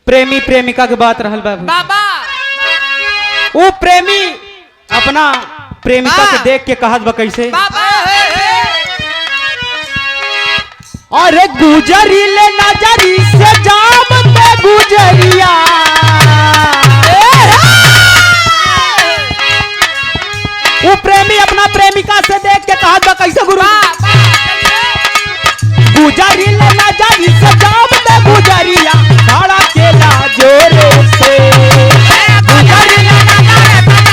प्रेमी प्रेमिका के बात रहल बा बाबा वो प्रेमी अपना प्रेमिका के देख के कहत बा कैसे बाबा अरे गुजरी ले नजरी से जाम पे गुजरिया वो प्रेमी अपना प्रेमिका से देख के कहत बा कैसे गुरु गुजरी ले नजरी से जाम पे गुजरिया खड़ा केला जोरे से गुजरी ले नजरी से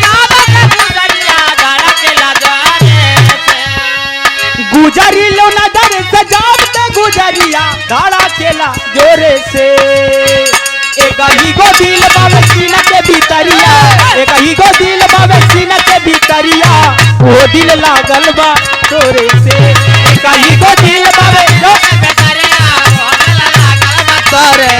जाम पे गुजरिया खड़ा केला जोरे से गुजरी लो नजर से जामते गुजरिया गाड़ा केला जोरे से एक ही गो दिल बावे सीना के भीतरिया एक ही गो दिल बावे सीना के भीतरिया वो दिल लागल बा तोरे से एक ही गो दिल बावे जो भीतरिया वो दिल लागल बा तोरे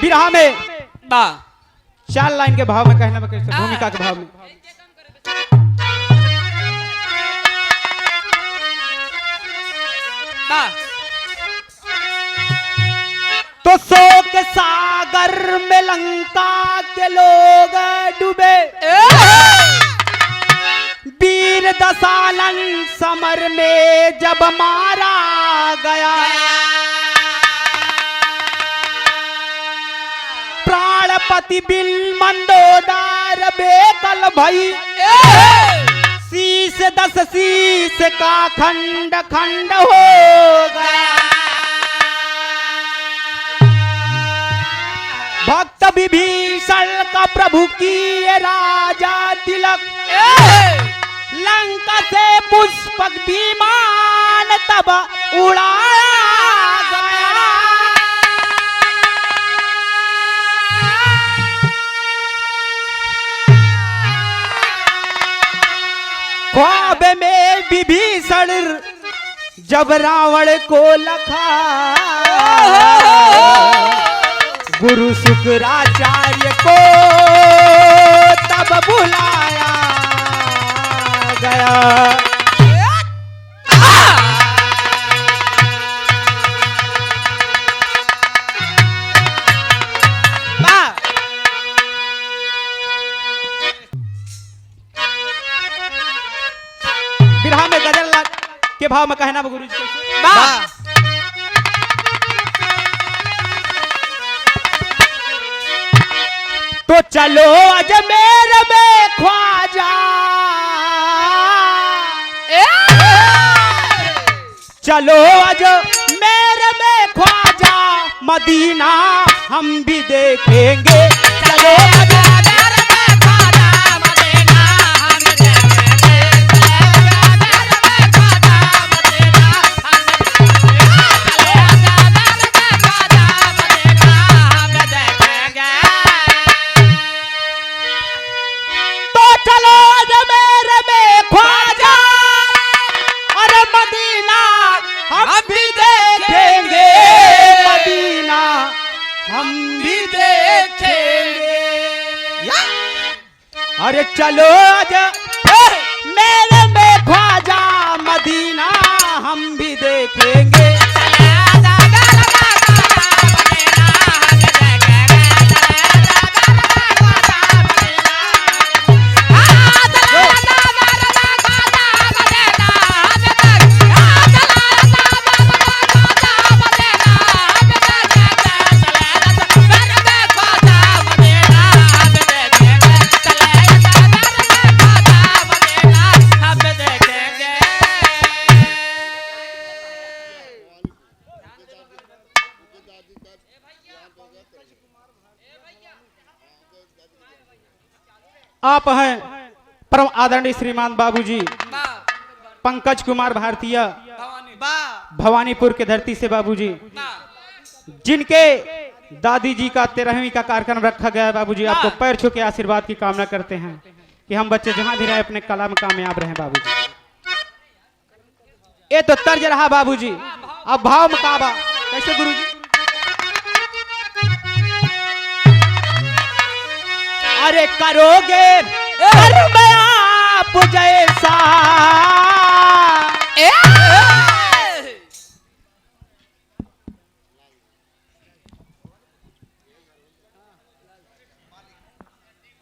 बिरहा में बा 4 लाइन के भाव में कहना कैसे भूमिका के भाव में बा तो शोक सागर में लंका के लोग डूबे वीर दशानन समर में जब मारा गया प्राणपति बिल मंदोदार बेकल भई शीश 10 शीश का खंड खंड हो गया भक्त विभीषण का प्रभु की ये राजा तिलक लंका से पुष्पक विमान तब उड़ाया गया ख्वाब में विभीषण जब रावण को लखा गुरु शुक्राचार्य को तब बुलाया गया बिरहा में गजल के भाव में कहना गुरु जी तो चलो अजमेर में ख्वाजा चलो अजमेर में ख्वाजा मदीना हम भी देखेंगे चलो अजमेर में ख्वाजा मदीना हम देखेंगे अरे चलो मेरे में ख्वाजा मदीना हम भी देखेंगे आप हैं परम आदरणीय श्रीमान बाबूजी पंकज कुमार भारतीय भवानीपुर के धरती से बाबूजी, जिनके दादी जी का 13वीं का कार्यक्रम रखा गया है बाबूजी। आपको पैर छू के आशीर्वाद की कामना करते हैं कि हम बच्चे जहां भी रहे अपने कला में कामयाब रहे बाबूजी। ये तो तर्ज रहा बाबूजी, अब भाव मुकाबा कैसे गुरुजी? अरे करोगे कर्म आप जैसा,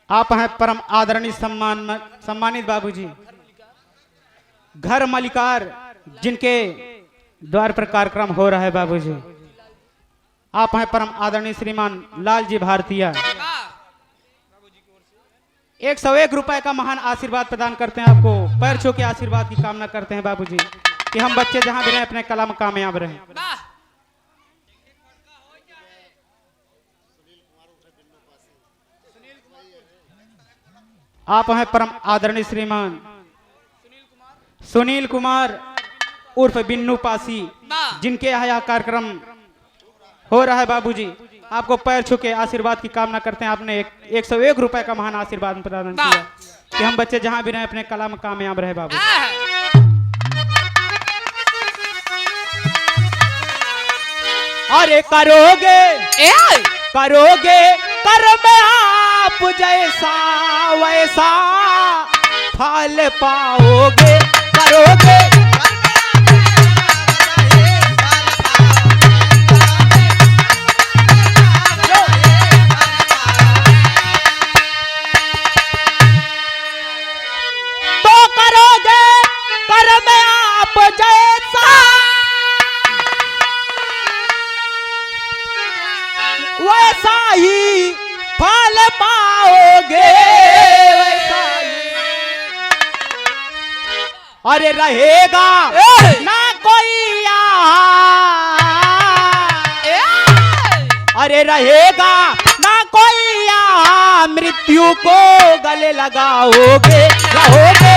आप हैं परम आदरणीय सम्मानित बाबूजी, घर मलिकार, जिनके द्वार पर कार्यक्रम हो रहा है बाबूजी। आप हैं परम आदरणीय श्रीमान लाल जी भारतीय, 101 रुपए का महान आशीर्वाद प्रदान करते हैं। आपको पैर छू के आशीर्वाद की कामना करते हैं बाबूजी कि हम बच्चे जहां भी रहे अपने कला में कामयाब रहें। आप हैं परम आदरणीय श्रीमान सुनील कुमार उर्फ बिन्नू पासी, जिनके यहाँ कार्यक्रम हो रहा है बाबूजी। आपको पैर छू के आशीर्वाद की कामना करते हैं। आपने 101 रुपए का महान आशीर्वाद प्रदान किया कि हम बच्चे जहां भी रहे अपने कला में कामयाब रहे बाबू। अरे करोगे कर्म आप जैसा वैसा फल पाओगे, करोगे वैसा ही फल पाओगे, वैसा ही। अरे रहेगा ना कोई यहाँ, अरे रहेगा ना कोई यहाँ, मृत्यु को गले लगाओगे, रहोगे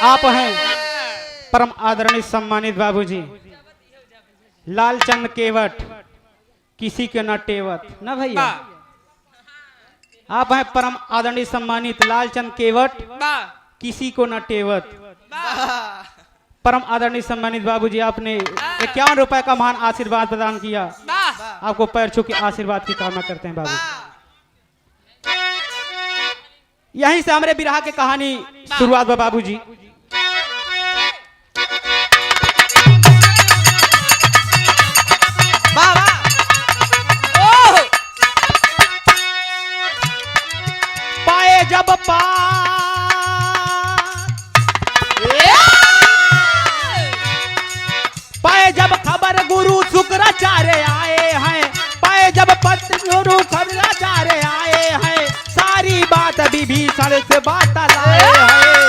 आप हैं परम आदरणीय सम्मानित बाबूजी लालचंद केवट, किसी के न टेवत ना भैया। आप हैं परम आदरणीय सम्मानित लालचंद केवट, किसी को न टेवत। परम आदरणीय सम्मानित बाबूजी, आपने 51 रुपए का महान आशीर्वाद प्रदान किया। आपको पैर छू के आशीर्वाद की कामना करते हैं बाबू। यहीं से हमारे विरह की कहानी शुरुआत हुआ बाबूजी। पाए जब पाए जब खबर गुरु शुक्राचार्य आए हैं, पाए जब पत्र गुरु शुक्राचार्य आए हैं, सारी बात विभीषण से बात लाए हैं।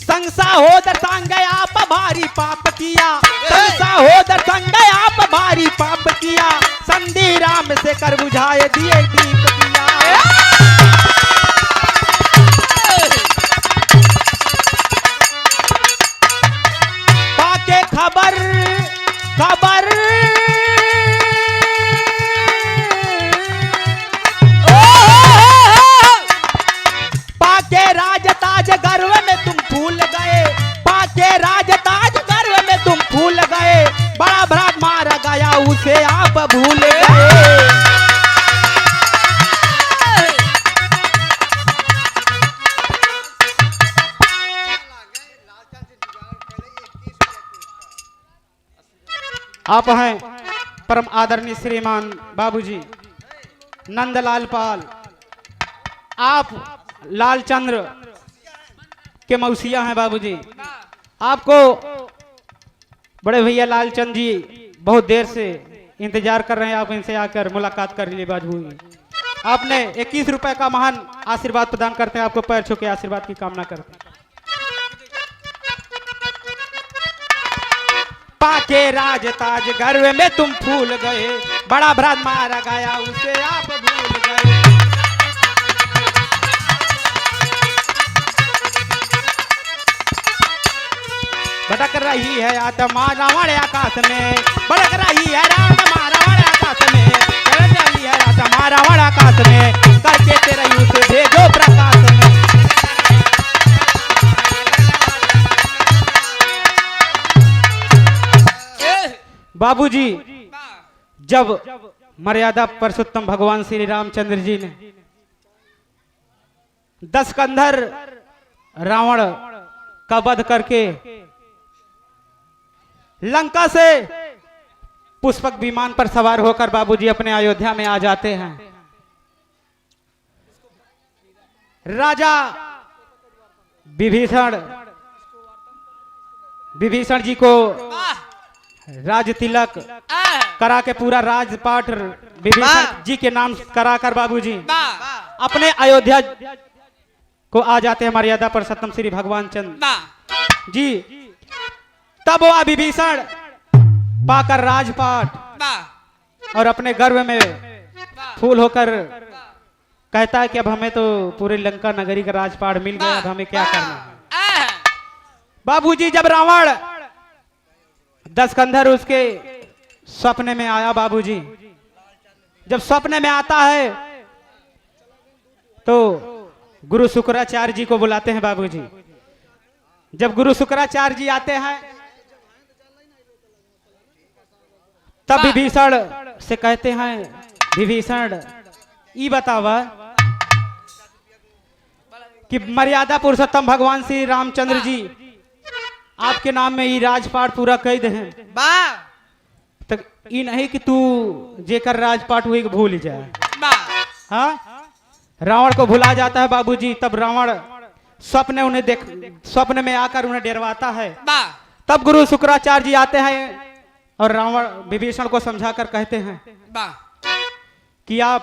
संसा हो दर्शांग आप भारी पाप किया, संसा हो दर्शांग आप भारी पाप किया, संधि राम से कर बुझाए दिए दीप किया। पाके खबर खबर पाके राजताज गर्व में तुम भूल गए, पाके राजताज गर्व में तुम भूल गए, बड़ा भ्रात मारा गया उसे आप भूल गए। आप हैं परम आदरणीय श्रीमान बाबूजी नंदलाल पाल। आप लालचंद्र के मौसिया हैं बाबूजी। आपको बड़े भैया लालचंद जी बहुत देर से इंतजार कर रहे हैं, आप इनसे आकर मुलाकात कर लीजिए बाबूजी। आपने 21 रुपए का महान आशीर्वाद प्रदान करते हैं, आपको पैर छू के आशीर्वाद की कामना करते हैं। पाके राज ताज गर्व में तुम फूल गए, बड़ा भ्रात मारा गया उसे आप भूल गए। भटक रही है आत्मा रावण आकाश में, भटक रही है आत्मा रावण आकाश में, भटक रही है आत्मा रावण आकाश में, करके तेरे यूं से भेजो प्रकाश में। बाबूजी जब मर्यादा पुरुषोत्तम भगवान श्री रामचंद्र जी ने 10 कंधर रावण का वध करके लंका से पुष्पक विमान पर सवार होकर बाबूजी अपने अयोध्या में आ जाते हैं। राजा विभीषण जी को राज तिलक करा के पूरा राजपाट विभीषण जी के नाम कराकर बाबूजी अपने अयोध्या को आ जाते हैं मर्यादा पुरुषोत्तम श्री भगवान चंद्र जी। तब वह विभीषण पाकर राजपाट और अपने गर्व में फूल होकर कहता है कि अब हमें तो पूरे लंका नगरी का राजपाट मिल गया, अब हमें क्या करना है। बाबूजी जब रावण 10 कंधर उसके सपने में आया, बाबूजी जब सपने में आता है तो गुरु शुक्राचार्य जी को बुलाते हैं बाबूजी। जब गुरु शुक्राचार्य जी आते हैं तब विभीषण से कहते हैं, विभीषण ये बतावा कि मर्यादा पुरुषोत्तम भगवान श्री रामचंद्र जी आपके नाम में ये राजपाट पूरा कैद है, तो ये नहीं कि तू जेकर राजपाट हुए भूल जाए। हाँ, रावण को भुला जाता है बाबूजी। तब रावण स्वप्न में आकर उन्हें डरवाता है। तब गुरु शुक्राचार्य जी आते हैं और रावण विभीषण को समझाकर कहते हैं कि आप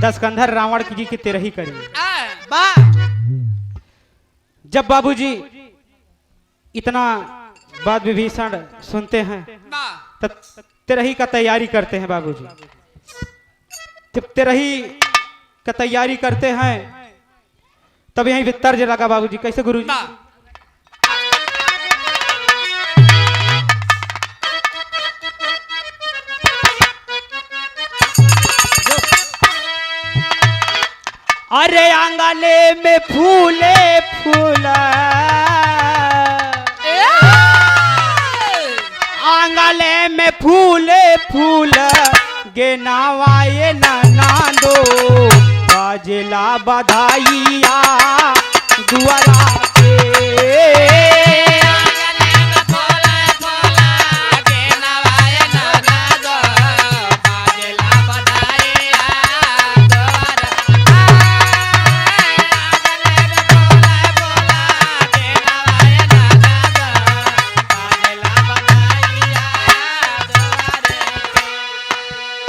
10 कंधर रावण जी की तेरही करिए। जब बाबूजी इतना बात विभीषण सुनते हैं तब तेरही का तैयारी करते हैं बाबूजी। जब तेरही का तैयारी करते हैं तब यहीं तर्ज लगा बाबूजी। कैसे गुरुजी? अरे आंगले में फूले फूला, आंगले में फूले फूल गे नावाए नादो, बाजला बधाइया दुआरा के।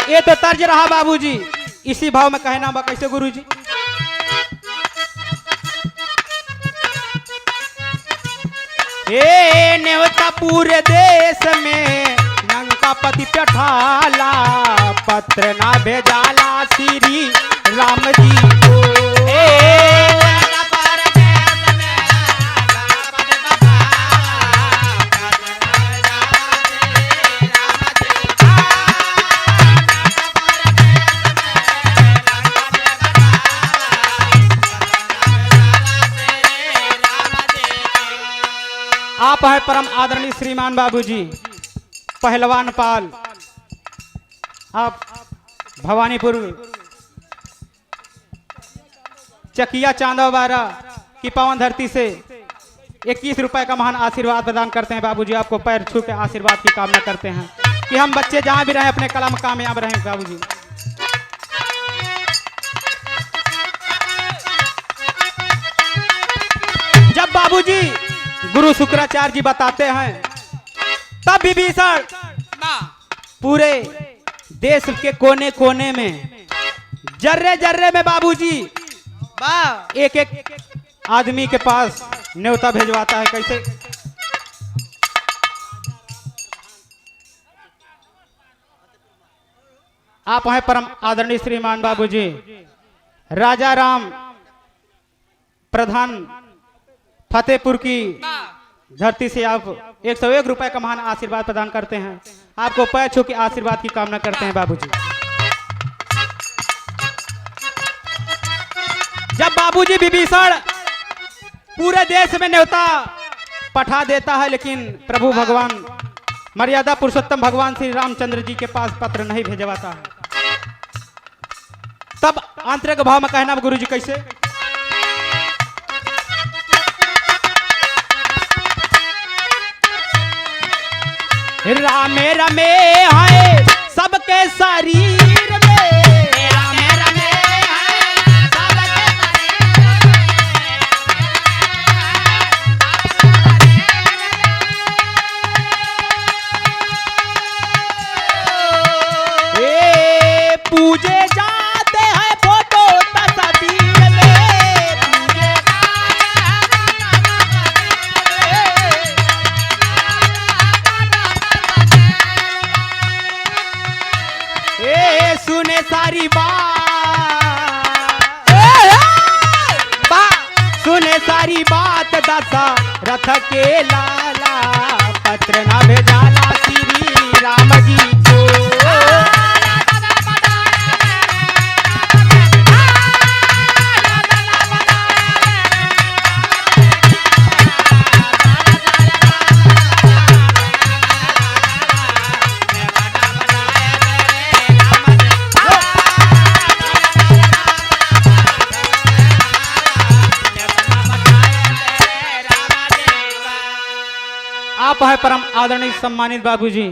ये तो तर्ज रहा बाबूजी, इसी भाव में कहना बा। कैसे गुरुजी? ए नेवता पूरे देश में लंका पति पठाला, पत्र ना भेजाला श्री राम जी को। आप है परम आदरणीय श्रीमान बाबूजी पहलवान पाल। आप भवानीपुर चकिया चांदोबारा की पावन धरती से 21 रुपए का महान आशीर्वाद प्रदान करते हैं बाबूजी। आपको पैर छू के आशीर्वाद की कामना करते हैं कि हम बच्चे जहां भी रहें अपने कला में कामयाब रहें बाबूजी। जब बाबूजी गुरु शुक्राचार्य जी बताते हैं तब विभीषण पूरे देश के कोने कोने में जर्रे जर्रे में बाबूजी एक एक आदमी के पास न्योता भेजवाता है। कैसे? आप हैं परम आदरणीय श्रीमान बाबूजी राजा राम प्रधान फतेहपुर की धरती से आप 101 रुपए का महान आशीर्वाद प्रदान करते हैं। आपको पैर छू के आशीर्वाद की कामना करते हैं बाबूजी। जब बाबूजी विभीषण पूरे देश में न्योता पठा देता है लेकिन प्रभु भगवान मर्यादा पुरुषोत्तम भगवान श्री रामचंद्र जी के पास पत्र नहीं भेजवाता है। तब आंतरिक भाव में कहना गुरु जी कैसे? रामे रमे है सबके शरीर में, रामे रमे है सबके शरीर में। पूजे जाते हैं फोटो तस्वीर में, पूजे सुने सारी सुने सारी बात दशरथ के लाला पत्र न भेजाला श्री राम जी को। आप है परम आदरणीय सम्मानित बाबूजी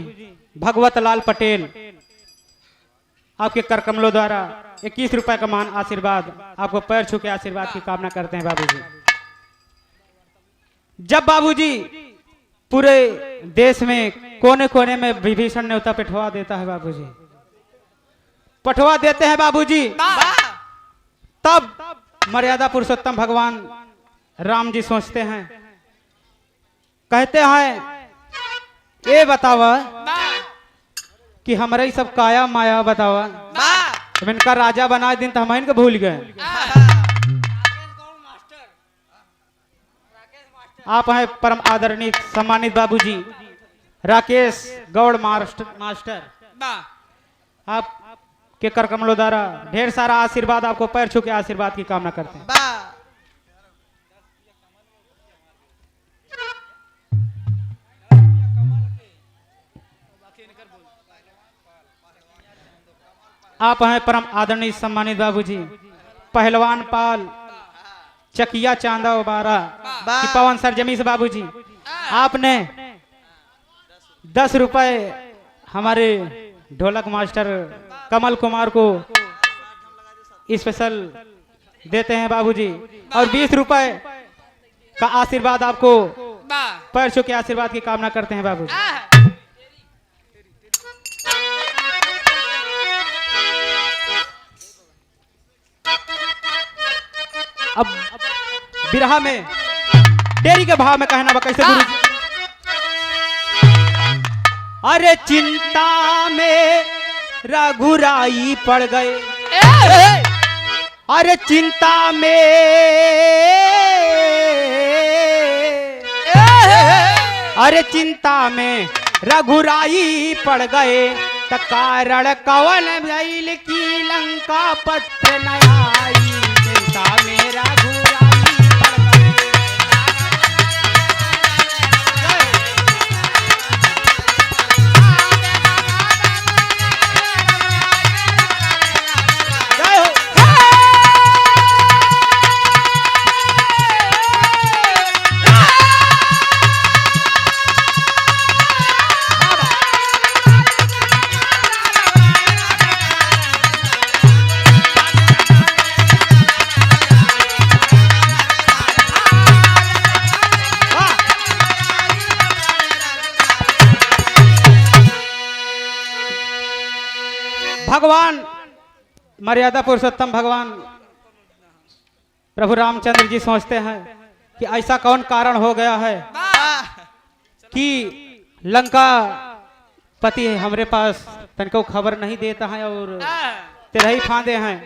भगवत लाल पटेल। आपके कर कमलों द्वारा 21 रुपए का मान आशीर्वाद आपको पैर छू के आशीर्वाद की कामना करते हैं बाबूजी। जब बाबूजी पूरे देश में कोने कोने में विभीषण न्योता पिठवा देता है बाबूजी, पठवा देते हैं बाबूजी, तब मर्यादा पुरुषोत्तम भगवान राम जी सोचते हैं, कहते हैं ये बतावा कि हमारे सब काया माया बतावा तो इनका राजा बना दिन तो हम इनका भूल गए। आप हैं परम आदरणीय सम्मानित बाबूजी राकेश गौड़ मास्टर। आप के कर कमलों द्वारा ढेर सारा आशीर्वाद आपको पैर छू के आशीर्वाद की कामना करते हैं। आप हैं परम आदरणीय सम्मानित बाबूजी पहलवान पाल चकिया चांदा उबारा की पवन सरजमी से बाबूजी आपने 10 रुपए हमारे ढोलक मास्टर कमल कुमार को स्पेशल देते हैं बाबूजी, और 20 रुपए का आशीर्वाद आपको पैर छू के आशीर्वाद की कामना करते हैं बाबूजी। अब बिरहा में डेरी के भाव में कहना बा कैसे गुरु जी? अरे चिंता में रघुराई पड़ गए, अरे चिंता में, अरे चिंता में रघुराई पड़ गए त कारण कवन भइल की लंका पत्र न आई। चिंता में रघुराई पड़ गए, जय हो। भगवान मर्यादा पुरुषोत्तम भगवान प्रभु रामचंद्र जी सोचते हैं कि ऐसा कौन कारण हो गया है कि लंका पति हमरे पास तनको खबर नहीं देता है और तेरा ही फांदे हैं।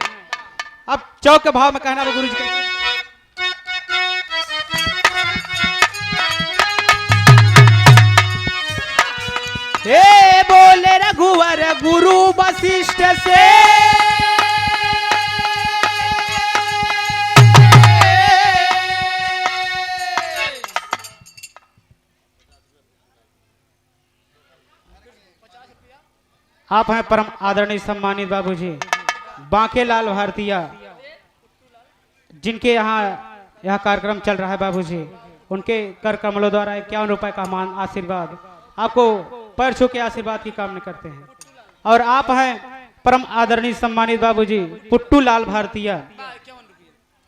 अब चौक के भाव में कहना वो गुरु जी का हे बोले रघुवर गुरु वशिष्ठ से आप हैं परम आदरणीय सम्मानित बाबूजी बांकेलाल भारतीय, जिनके यहाँ यह कार्यक्रम चल रहा है बाबूजी, उनके कर कमलों द्वारा 51 रुपए का मान आशीर्वाद आपको पैर छू के आशीर्वाद की कामना करते हैं। और आप हैं परम आदरणीय सम्मानित बाबूजी पुट्टू लाल भारतीय,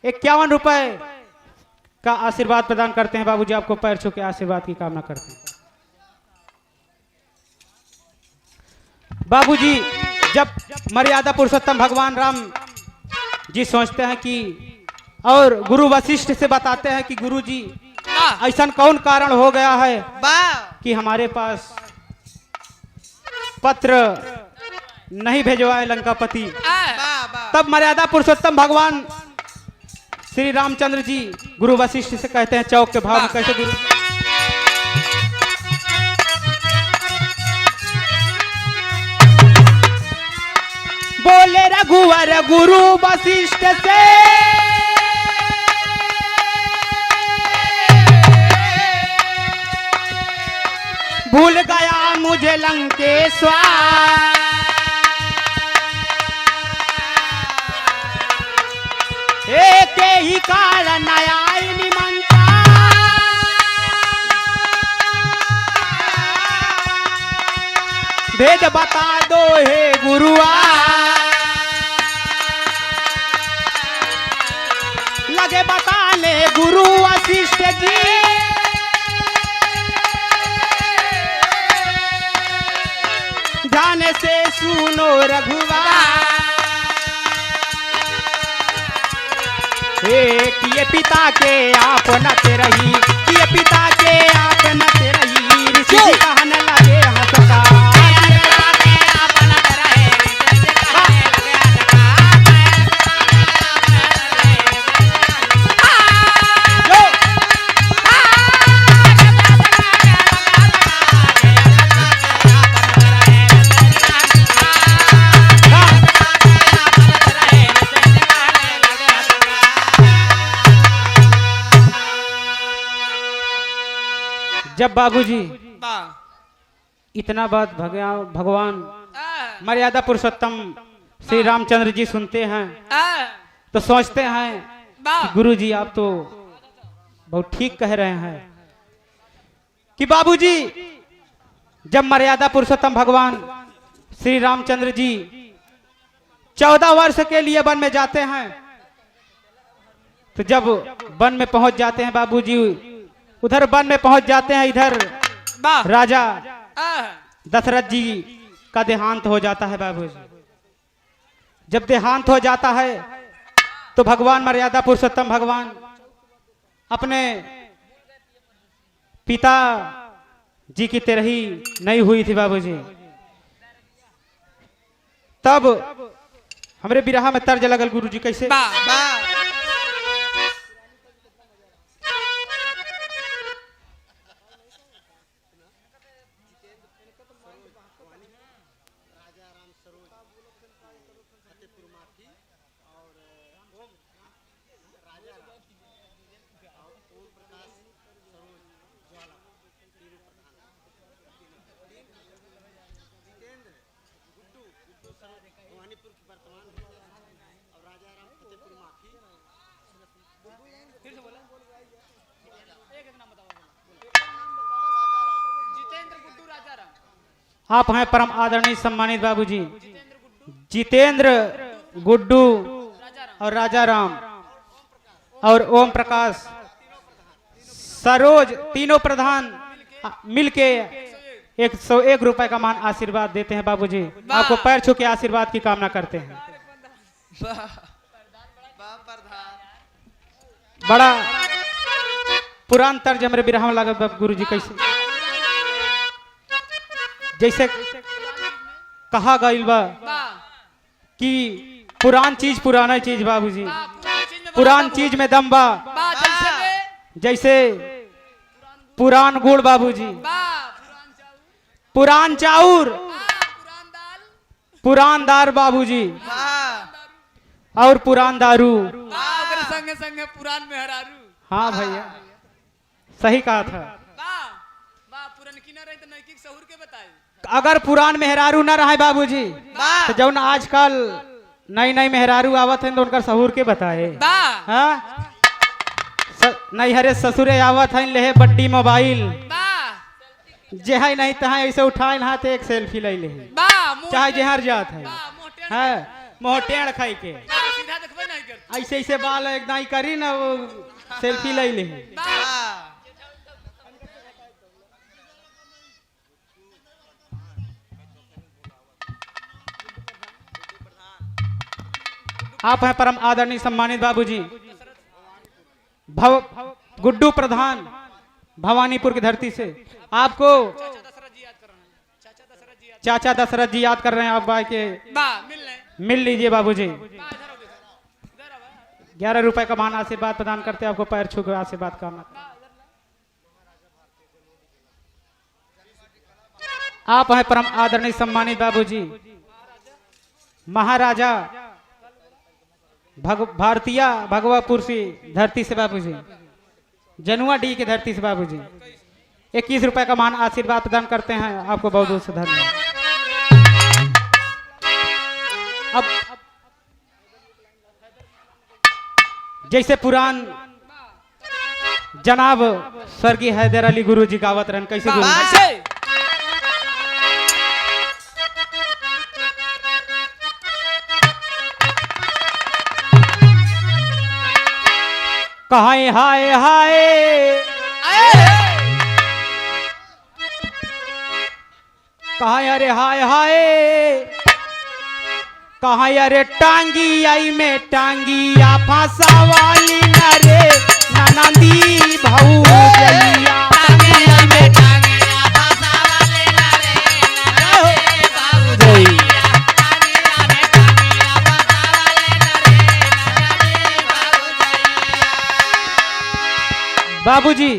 51 रुपए का आशीर्वाद प्रदान करते हैं बाबूजी, आपको पैर छू के आशीर्वाद की कामना करते हैं। बाबूजी जब मर्यादा पुरुषोत्तम भगवान राम जी सोचते हैं कि और गुरु वशिष्ठ से बताते हैं कि गुरु जी ऐसा कौन कारण हो गया है कि हमारे पास पत्र नहीं भेजवाए लंकापति। तब मर्यादा पुरुषोत्तम भगवान श्री रामचंद्र जी गुरु वशिष्ठ से कहते हैं चौक के भाव में कैसे गुरु बोले रघुवर गुरु वशिष्ठ से भूल गया मुझे लंकेश्वर एक ही कारण आया निमंत्रण भेद बता दो हे गुरुआ लगे बताने गुरु वशिष्ठ जी ध्यान से सुनो रघुवा किए पिता के आप न रही किए पिता के आप न रही ऋषि जी कहने लगे हंसता जब बाबूजी इतना बात भगवान मर्यादा पुरुषोत्तम श्री रामचंद्र जी सुनते हैं तो सोचते हैं कि गुरु जी आप तो बहुत ठीक कह रहे हैं कि बाबूजी जब मर्यादा पुरुषोत्तम भगवान श्री रामचंद्र जी 14 वर्ष के लिए वन में जाते हैं तो जब वन में पहुंच जाते हैं बाबूजी उधर वन में पहुंच जाते हैं इधर राजा दशरथ जी का देहांत हो जाता है बाबूजी। जब देहांत हो जाता है तो भगवान मर्यादा पुरुषोत्तम भगवान अपने पिता जी की तरह ही नहीं हुई थी बाबूजी। तब हमरे बिरहा में तर्ज लगल गुरु जी कैसे आप हैं परम आदरणीय सम्मानित बाबूजी जितेंद्र गुड्डू और राजा राम और ओम प्रकाश सरोज तीनों प्रधान मिलके 101 रुपए का मान आशीर्वाद देते हैं बाबूजी। आपको पैर छू के आशीर्वाद की कामना करते हैं। बड़ा पुरान तर्ज हमरे बिरहा में लगा गुरु जी। कैसे जैसे कहा गईल बा कि पुरान चीज पुराना चीज बाबूजी, पुरान चीज में दम बा। जैसे पुरान गुड़ बाबूजी, पुरान चाउर, पुरान दार बाबूजी, और पुरान दारू, संगे संगे पुरान में हरारू। हाँ भैया सही कहा था। अगर पुरान मेहरारू न रहे बाबूजी तो जौन आजकल नई नई मेहरारू आवत हैं तो उनका सहूर के बताए। हाँ नहीं हरे ससुरे आवत हैं लेहे बड्डी मोबाइल, जे है नहीं तहाँ ऐसे उठाए हाथ एक सेल्फी ले ले, चाहे जहर जात है। हाँ मोहटेड़ खाई के ऐसे ऐसे बाल एकदम करी ना वो सेल्फी ले ले। आप हैं परम आदरणीय सम्मानित बाबूजी गुड्डू प्रधान भवानीपुर की धरती से। आपको चाचा दशरथ जी याद कर रहे हैं। आप भाई के मिल लीजिए बाबूजी। 11 रुपए का मान आशीर्वाद प्रदान करते हैं। आपको पैर छू कर आशीर्वाद करना। आप हैं परम आदरणीय सम्मानित बाबूजी महाराजा भारतीय भगवापुर से धरती से बाबूजी, जनुआ डी की धरती से बाबूजी 21 रुपए का मान आशीर्वाद प्रदान करते हैं। आपको बहुत बहुत से धन्यवाद। अब जैसे पुरान जनाब स्वर्गीय हैदर अली गुरु जी गावत रहन। कैसे गुरु कहां हाय हाय कहां अरे हाय हाय कहां अरे टांगी आई में टांगिया फांसा वाली न रे ननंदी भाऊ जइया। टांगी आई में टांगिया फांसा वाली न रे ननंदी भाऊ जइया। बाबूजी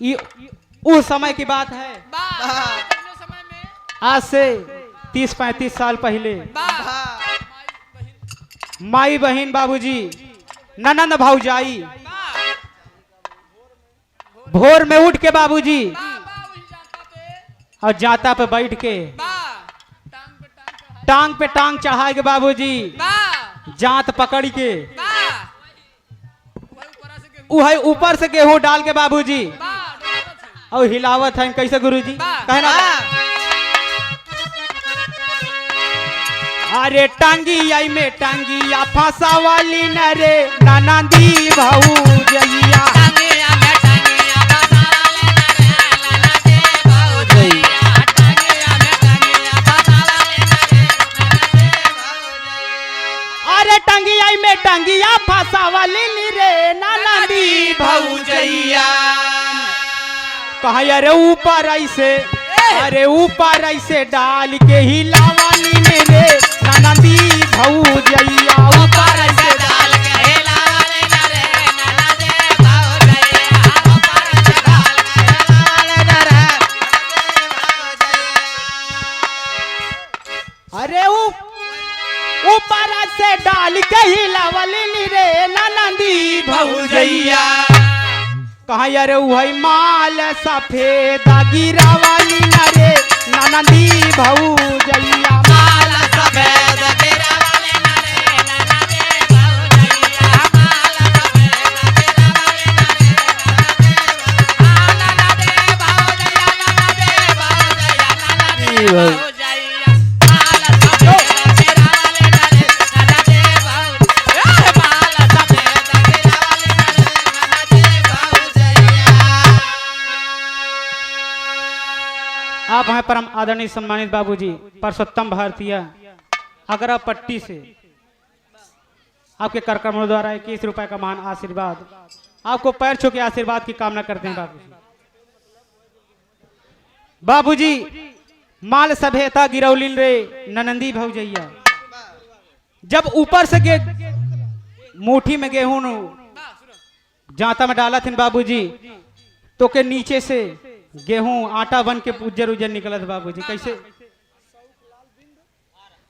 ये उस समय की बात है। आज से 30-35 साल पहले माई बहन बाबूजी ननंद भौजाई भोर में उठ के बाबूजी और जाता पे बैठ के टांग पे टांग चढ़ा के बाबूजी जात पकड़ के वही ऊपर से गेहूं डाल के बाबूजी और हिलावत है। कैसे गुरुजी कहना अरे टांगी आई में टांगिया फांसा वाली न रे ननंदी भाऊ जइया। अरे टांगी आई में टांगिया फांसा वाली रे ननंदी भाऊ जइया। कहा अरे ऊपर ऐसे अरे ऊपर ऐसे डाल के हिलावाली ने रे ननंदी भाऊ जइया। ऊपर ऐसे डाल के हिलावाली ने रे ननंदी भाऊ जइया। ऊपर ऐसे डाल के हिलावाली ने रे ननंदी भाऊ जइया। अरे ऊपर से डाल के हिलावाली रे ननंदी भाऊ जइया। कहा अरे वही माल सफेद गिरावाली न रे ननंदी भाऊ जइया। माल सफेद गिरावाली न रे ननंदी भाऊ जइया। माल सफेद गिरावाली न रे ननंदी भाऊ जइया। ननंदी भाऊ जइया। ननंदी भाऊ जइया। परम आदरणीय सम्मानित बाबूजी परसोत्तम भारतीय अगरा पट्टी से आपके कार्यक्रमों द्वारा 21 रुपए का महान आशीर्वाद, आपको पैर छू के आशीर्वाद की कामना करते हैं बाबूजी। बाबूजी माल सभ्यता गिरौलिन रे ननंदी भौजैया, जब ऊपर से मुट्ठी में गेहूं जाता में डाला थे बाबूजी, तो के नीचे से गेहूं आटा बन के उज्जर उज्जर निकलत बाबूजी। कैसे?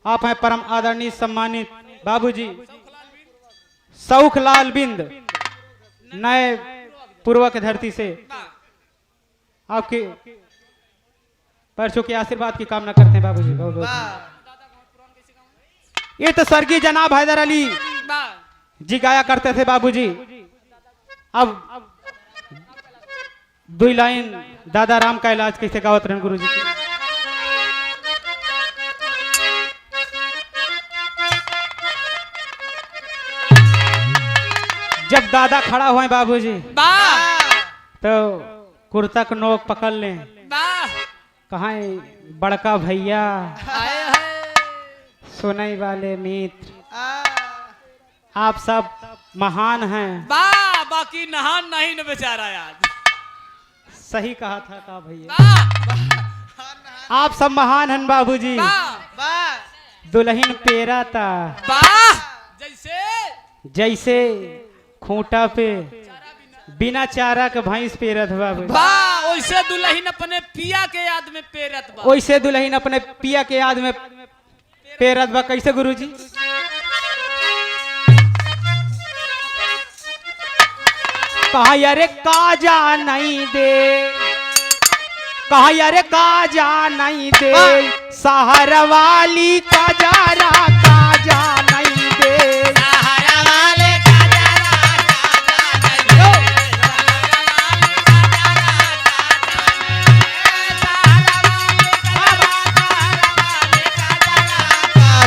आप हैं परम आदरणीय सम्मानित बाबूजी सौख लाल बिंद नए पूर्व के धरती से आपके पैर के आशीर्वाद की कामना करते हैं बाबूजी। बहुत बहुत ये तो स्वर्गीय जनाब हैदर अली जी गाया करते थे बाबूजी। अब 2 लाइन दादा राम का इलाज कैसे गावत रहे गुरु जी के। जब दादा खड़ा हुए बाबूजी तो कुर्ता का नोक पकड़ लें, कहा बड़का भैया सुनई वाले मित्र आप सब महान हैं। बाकी नहान नहीं न बेचारा यार। सही कहा था का भैया, आप सब महान हैं बाबूजी। दुल्हन पेरा था जैसे जैसे खूंटा पे बिना चारा के भैंस पेरत बाबू। वैसे दुल्हन अपने पिया के याद में पेरत बा। वैसे दुल्हन अपने पिया के याद में पेरत बा। कैसे गुरुजी? कहा यारे काजा नहीं दे, कहा यारे काजा नहीं दे, सहारा वाली काजारा काजा नहीं दे।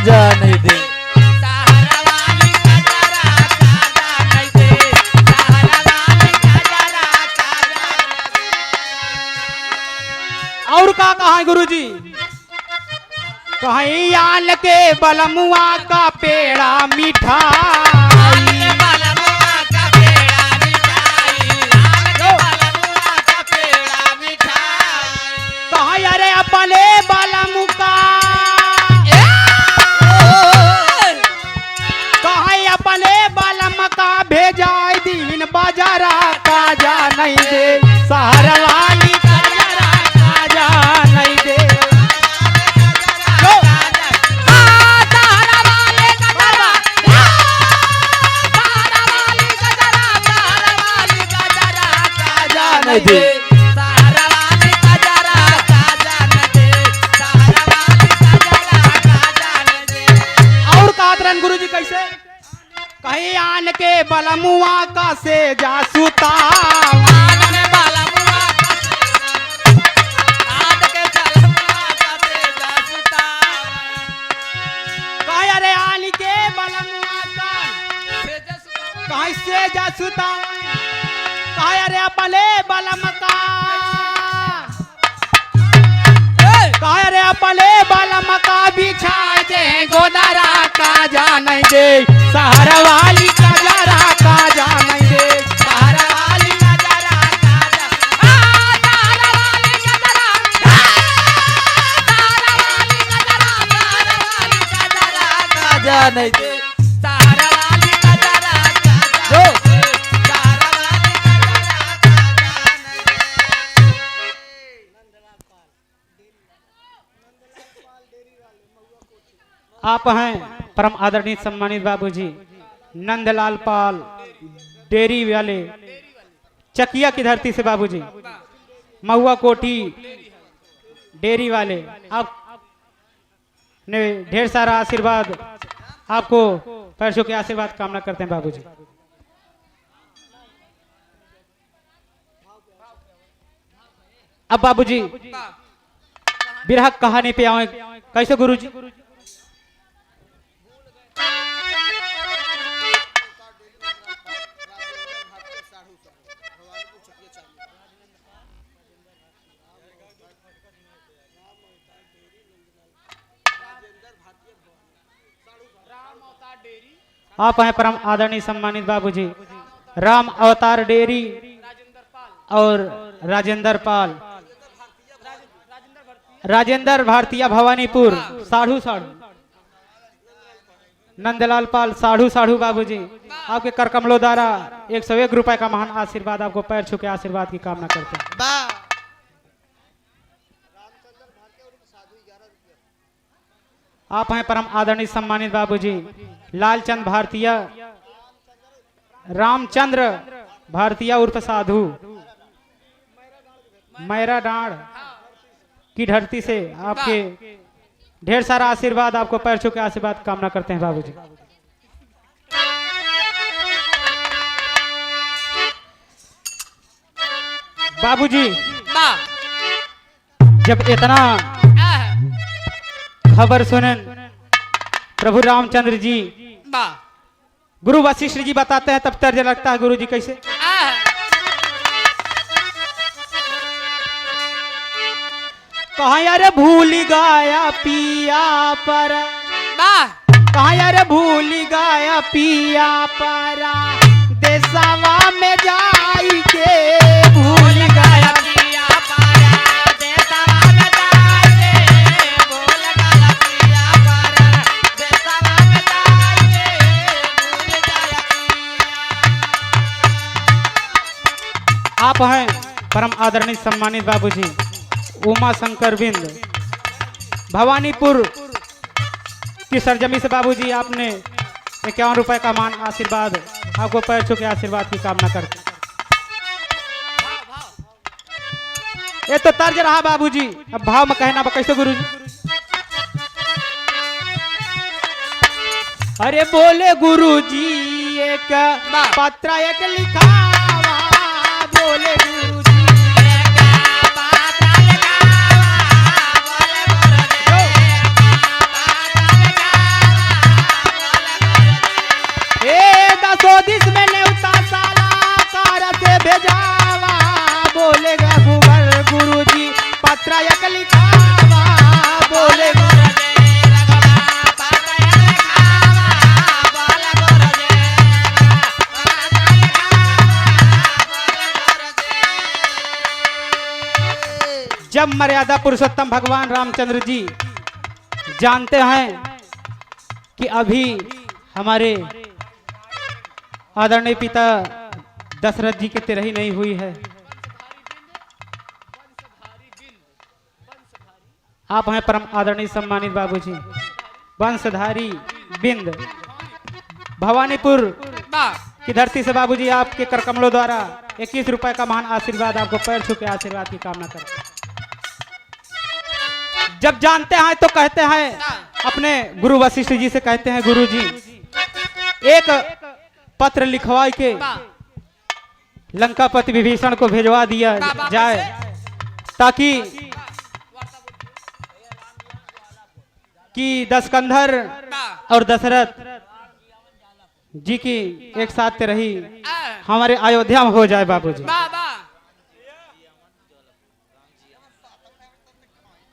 नहीं दे और का कहा गुरुजी? कहीं आल के बलमुआ का पेड़ा मिठाई, कहा अरे अपने बलमु का, कहा अपने बलम का भेजा दिन बाजारा काजा नहीं दे, सहारा वाली काजारा काजा नहीं दे। नहीं दे और कातरन गुरुजी कैसे? कहीं आन के बलमुआ का से जासूता, कहीं अरे आन के बलमुआ का कहीं से जासूता, कहीं अरे अपने बलम का, कहीं अरे अपने बलम का बिछा दे गोदारा काजा नहीं दे, सहारा वाली काजारा काजा नहीं दे, सहारा वाली काजारा काजा, सहारा वाली काजारा, सहारा वाली काजारा, सहारा वाली काजारा काजा नहीं दे, सहारा वाली काजारा काजा, सहारा वाली काजारा काजा नहीं दे। आप हैं परम आदरणीय सम्मानित बाबूजी नंदलाल पाल डेरी वाले चकिया की धरती से बाबूजी, महुआ कोठी डेरी वाले, आप ने ढेर सारा आशीर्वाद, आपको पैसों के आशीर्वाद कामना करते हैं बाबूजी। अब बाबूजी बिरहा कहानी पे आए कैसे गुरुजी? आप हैं परम आदरणीय सम्मानित बाबूजी राम अवतार डेयरी और राजेंद्र पाल राजेंद्र भारतीय भवानीपुर साढ़ू साढ़ू नंदलाल पाल साढ़ू साढ़ू बाबूजी आपके कर कमलों द्वारा 101 रुपए का महान आशीर्वाद आपको पैर छू के आशीर्वाद की कामना करते हैं। आप हैं परम आदरणीय सम्मानित बाबूजी लालचंद भारतीय रामचंद्र भारतीय उर्फ साधु मैरा डांड की धरती से आपके ढेर सारा आशीर्वाद आपको पैर छू के आशीर्वाद कामना करते हैं बाबूजी। बाबूजी जब इतना खबर सुने प्रभु रामचंद्र जी गुरु वशिष्ठ जी बताते हैं तब तर्ज लगता है गुरु जी कैसे कहा यार भूल गया पिया पर कहा यार भूल गया पिया पर देशवा में जाई के भूल गया पिया पर देशवा में जाई के भूल गया पिया पर देशवा में जाई के भूल गया पिया। आप हैं परम आदरणीय सम्मानित बाबूजी उमा शंकर बिंद भवानीपुर की सरजमी से बाबूजी आपने 51 रुपए का मान आशीर्वाद आपको पैर छू के आशीर्वाद की कामना करते ये तो तर्ज रहा बाबूजी अब भाव में कहना कैसे गुरुजी अरे बोले गुरुजी एक पत्र एक लिखावा बोले गुरुजी दिस में नेवता साला कार से भेजावा बोलेगा गुबर गुरुजी पत्र एक लिखावा बोले जब मर्यादा पुरुषोत्तम भगवान रामचंद्र जी जानते हैं कि अभी हमारे आदरणीय पिता दशरथ जी की तिरही नहीं हुई है आप हैं परम आदरणीय सम्मानित बाबूजी वंशधारी बिंद भवानीपुर की धरती से बाबूजी आपके कर कमलों द्वारा 21 रुपए का महान आशीर्वाद आपको पैर छू के आशीर्वाद की कामना करते हैं। जब जानते हैं तो कहते हैं अपने गुरु वशिष्ठ जी से कहते हैं गुरु जी एक पत्र लिखवा के लंकापति विभीषण को भेजवा दिया जाए ताकि कि दशकंधर और दशरथ जी की एक साथ रही हमारे अयोध्या में हो जाए बाबूजी।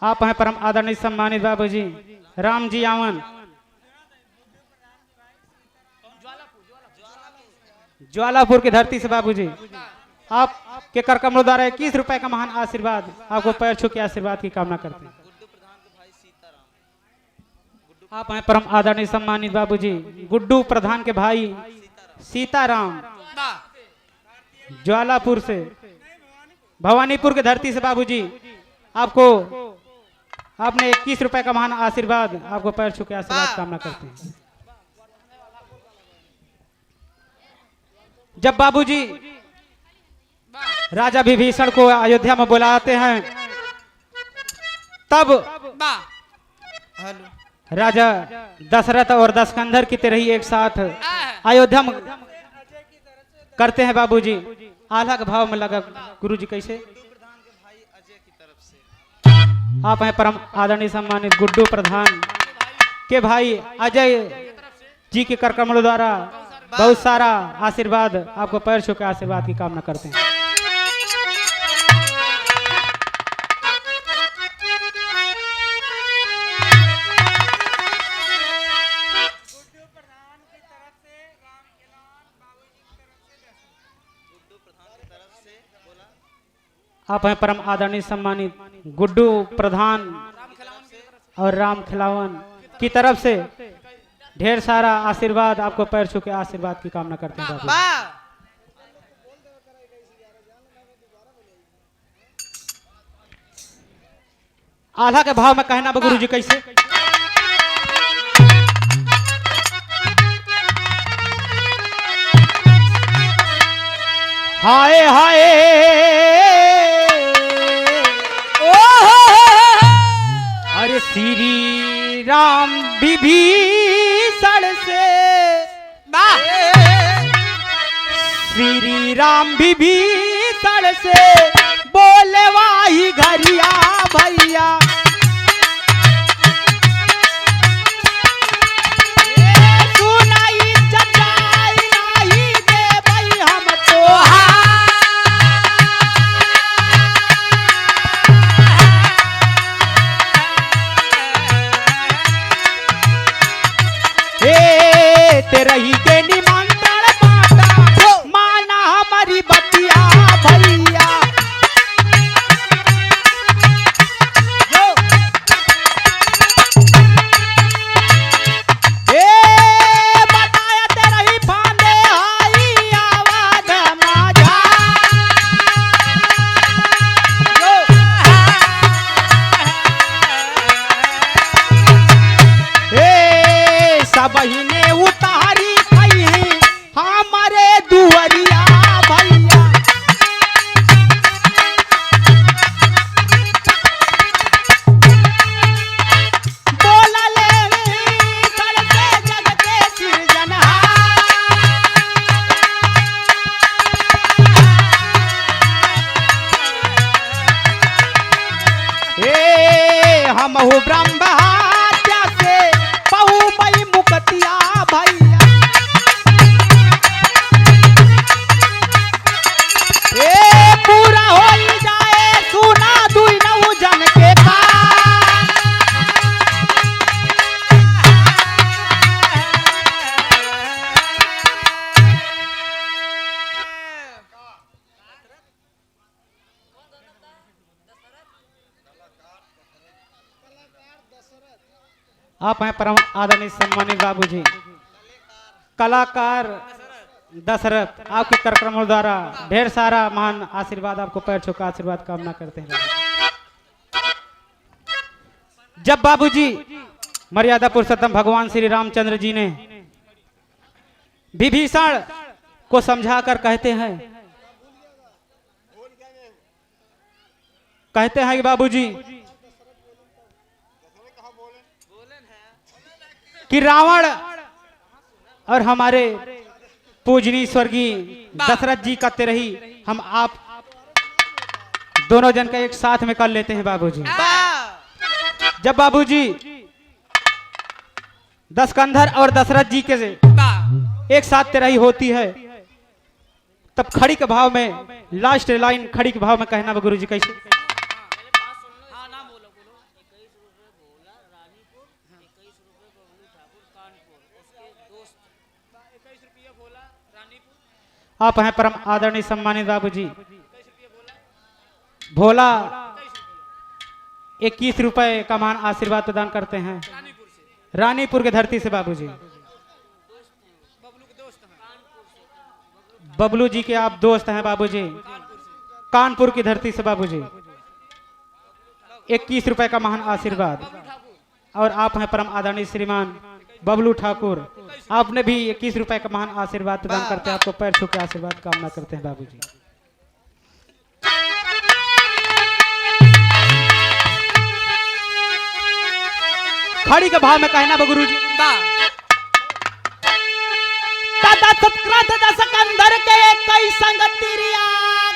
आप हैं परम आदरणीय सम्मानित बाबूजी राम जी आवन ज्वालापुर की धरती से बाबूजी आपके कर कमलों द्वारा 21 रुपए का महान आशीर्वाद आपको पैर छू के आशीर्वाद की कामना करते हैं। आप हैं परम आदरणीय सम्मानित बाबूजी गुड्डू प्रधान के भाई सीताराम ज्वालापुर से भवानीपुर की धरती से बाबूजी आपको आपने 21 रुपए का महान आशीर्वाद आपको पैर छू के आशीर्वाद कामना करते हैं। जब बाबूजी राजा विभीषण को अयोध्या में बुलाते हैं तब राजा दशरथ और दशकंधर की तरह ही एक साथ अयोध्या में करते हैं बाबूजी। अलग भाव में लगा गुरुजी कैसे आप हैं परम आदरणीय सम्मानित गुड्डू प्रधान के भाई अजय जी के कर कमलों द्वारा बहुत सारा आशीर्वाद आपको पैर छू के आशीर्वाद की कामना करते हैं। आप हैं परम आदरणीय सम्मानित गुड्डू प्रधान और राम खिलावन की तरफ से ढेर सारा आशीर्वाद, आपको पैर छू के आशीर्वाद की कामना करते हैं बाबू। आधा के भाव में कहना गुरु जी कैसे? हाय हाय अरे श्री राम विभीषण से, श्री राम विभीषण से बोले वाही घरिया भैया, सुनाई चचाई नहीं दे भाई हम तो रही के निमंत्रण पाता माना हमारी बतिया भैया, बताया तेरा ही फांदे आई आवाज माजा, सब ही ने उतारी खई हमारे दुआरिया भैया, बोला ले सड़के जग के सिरजनहार, हमहु ब्रह्म हत्या से पहु मई मुकतिया भैया, पूरा हो जाए सुना दुई नौ जन के पास, आप हैं परम आदरणीय सम्मानित बाबूजी कलाकार दशरथ, आपके कार्यक्रमों द्वारा ढेर सारा महान आशीर्वाद, आपको पैर छू का आशीर्वाद कामना करते हैं। जब बाबूजी मर्यादा पुरुषोत्तम भगवान श्री रामचंद्र जी ने विभीषण को समझाकर कहते हैं कि बाबूजी कि रावण और हमारे पूजनीय स्वर्गीय दशरथ जी कहते रही, हम आप दोनों जन का एक साथ में कर लेते हैं बाबूजी। जब बाबूजी दशकंधर और दशरथ जी के एक साथ तेरही होती है, तब खड़ी के भाव में लास्ट लाइन खड़ी के भाव में कहना गुरु जी कैसे? आप हैं परम आदरणीय सम्मानित बाबूजी भोला 21 रुपए का मान आशीर्वाद प्रदान करते हैं रानीपुर के धरती से बाबूजी। बबलू जी के आप दोस्त हैं बाबूजी, कानपुर की धरती से बाबूजी 21 रुपए का महान आशीर्वाद। और आप हैं परम आदरणीय श्रीमान बबलू ठाकुर, आपने भी 21 रुपए का महान आशीर्वाद प्रदान करते हैं, आपको पैर छू के आशीर्वाद कामना करते हैं बाबूजी। खड़ी के भाव में कहना गुरु जी दशकंधर के कई संगतिरिया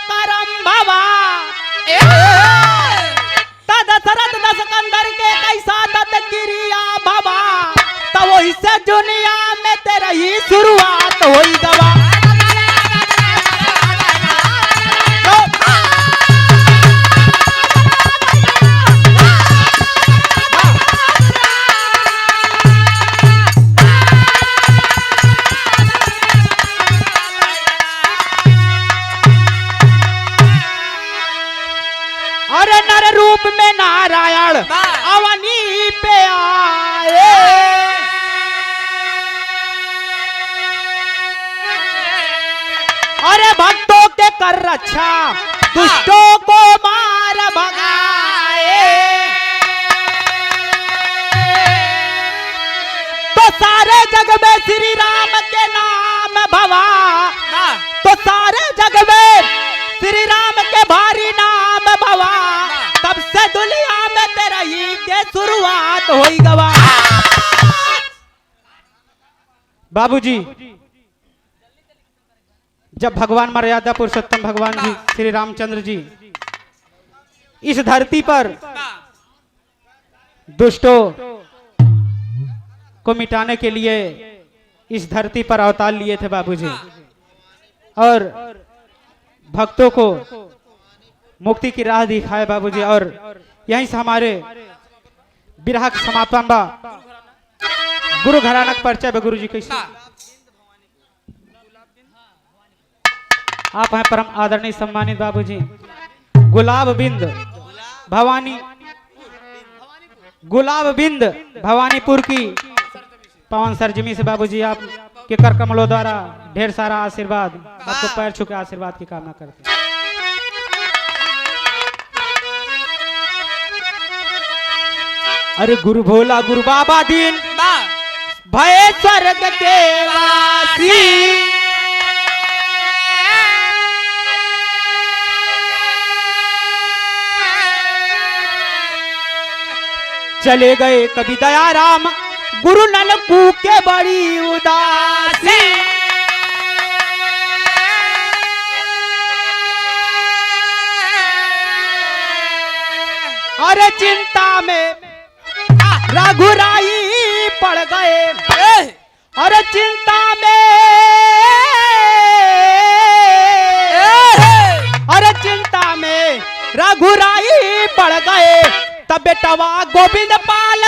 करम बाबा दशरथ दशकंधर के कैसा दत्तगिरिया बाबा, तो वही से दुनिया में तेरा ही शुरुआत हुई गवा। कर रक्षा, दुष्टों को मार भगाए। तो सारे जग में श्री राम के नाम भवा, तो सारे जग में श्री राम के भारी नाम भवा, तब से दुनिया में तेरा ही के शुरुआत होई गवा। बाबूजी, जब भगवान मर्यादा पुरुषोत्तम भगवान जी श्री रामचंद्र जी इस धरती पर दुष्टों को मिटाने के लिए इस धरती पर अवतार लिए थे बाबूजी, और भक्तों को मुक्ति की राह दिखाए बाबूजी। और यहीं से हमारे विरह का समापन बा। गुरु घराना का परिचय बा गुरु जी कैसे? आप हैं परम आदरणीय सम्मानित बाबूजी गुलाब बिंद भवानी, गुलाब बिंद भवानीपुर की पवन सरजमी से बाबूजी आप के कर कमलों द्वारा ढेर सारा आशीर्वाद, आपको पैर छू के आशीर्वाद की कामना करते हैं। अरे गुरु भोला गुरु बाबा दीन भय स्वर्ग के वासी, चले गए कभी दयाराम गुरु ननकू के बड़ी उदासी। अरे चिंता में रघुराई पड़ गए, अरे चिंता में, अरे चिंता में रघुराई पड़ गए, तब बेटवा गोविंद पाल